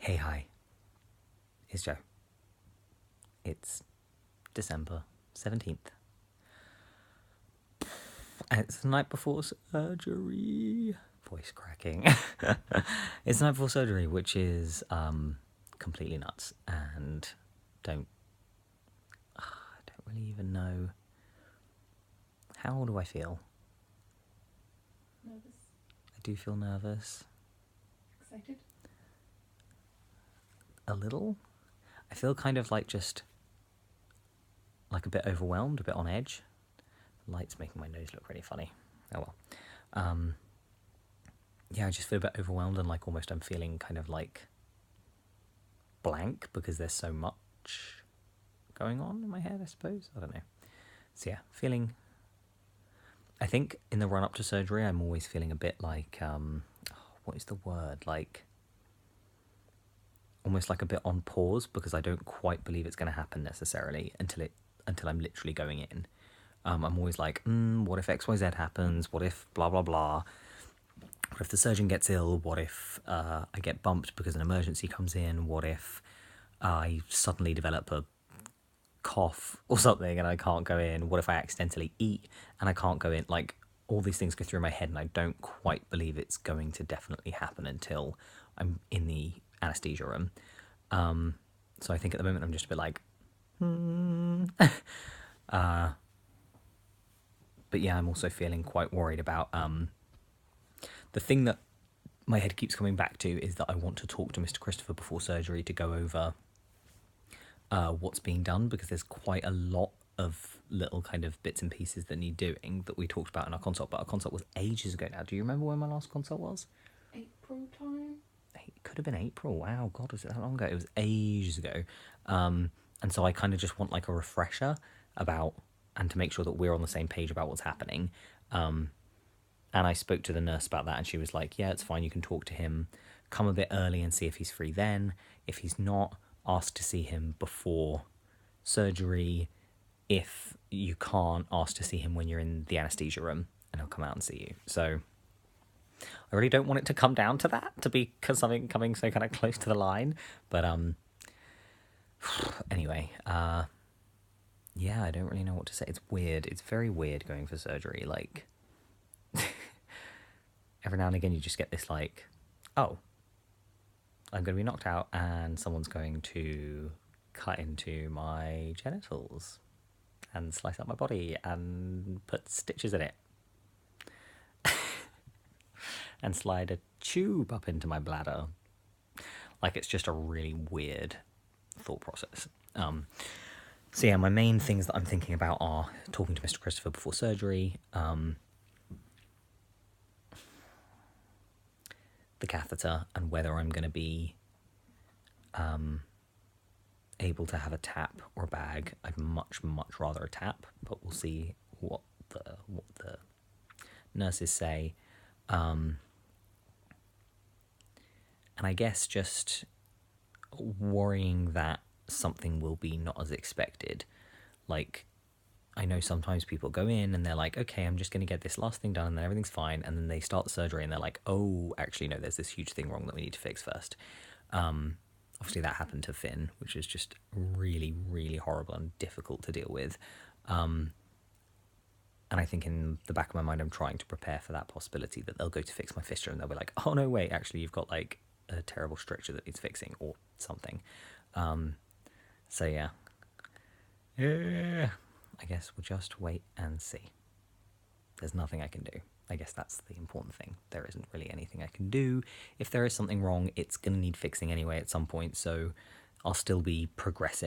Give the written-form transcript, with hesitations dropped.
Hey, hi, it's Joe. It's December 17th. And it's the night before surgery. Voice cracking. It's the night before surgery, which is completely nuts. And I don't really even know. How do I feel? Nervous. I do feel nervous. Excited. A little. I feel kind of like just like a bit overwhelmed, a bit on edge. The light's making my nose look really funny. Oh well. Yeah, I just feel a bit overwhelmed and like almost I'm feeling kind of like blank because there's so much going on in my head, I suppose. I don't know. So yeah, I think in the run up to surgery, I'm always feeling a bit like, what is the word? Like, almost like a bit on pause because I don't quite believe it's going to happen necessarily until I'm literally going in. I'm always like, what if XYZ happens? What if blah, blah, blah? What if the surgeon gets ill? What if I get bumped because an emergency comes in? What if I suddenly develop a cough or something and I can't go in? What if I accidentally eat and I can't go in? Like, all these things go through my head and I don't quite believe it's going to definitely happen until I'm in the anesthesia room. So I think at the moment I'm just a bit like, but yeah, I'm also feeling quite worried about the thing that my head keeps coming back to is that I want to talk to Mr. Christopher before surgery to go over what's being done, because there's quite a lot of little kind of bits and pieces that need doing that we talked about in our consult, but our consult was ages ago now. Do you remember when my last consult was? April time? It could have been April. Wow, God, was it that long ago? It was ages ago. And so I kind of just want like a refresher about, and to make sure that we're on the same page about what's happening. And I spoke to the nurse about that and she was like, yeah, it's fine, you can talk to him, come a bit early and see if he's free then. If he's not, ask to see him before surgery. If you can't, ask to see him when you're in the anesthesia room and he'll come out and see you. So I really don't want it to come down to that, to be because something coming so kind of close to the line. But anyway, yeah, I don't really know what to say. It's weird. It's very weird going for surgery. Like, every now and again you just get this like, oh, I'm going to be knocked out and someone's going to cut into my genitals and slice up my body and put stitches in it and slide a tube up into my bladder. Like, it's just a really weird thought process. So yeah, my main things that I'm thinking about are talking to Mr. Christopher before surgery, the catheter, and whether I'm going to be able to have a tap or a bag. I'd much rather a tap, but we'll see what the nurses say. And I guess just worrying that something will be not as expected. Like, I know sometimes people go in and they're like, okay, I'm just going to get this last thing done and then everything's fine. And then they start the surgery and they're like, oh, actually, no, there's this huge thing wrong that we need to fix first. Obviously, that happened to Finn, which is just really, really horrible and difficult to deal with. And I think in the back of my mind, I'm trying to prepare for that possibility that they'll go to fix my fistula and they'll be like, oh, no, wait, actually, you've got like a terrible stricture that needs fixing or something. So, yeah. I guess we'll just wait and see. There's nothing I can do. I guess that's the important thing. There isn't really anything I can do. If there is something wrong, it's going to need fixing anyway at some point, so I'll still be progressing.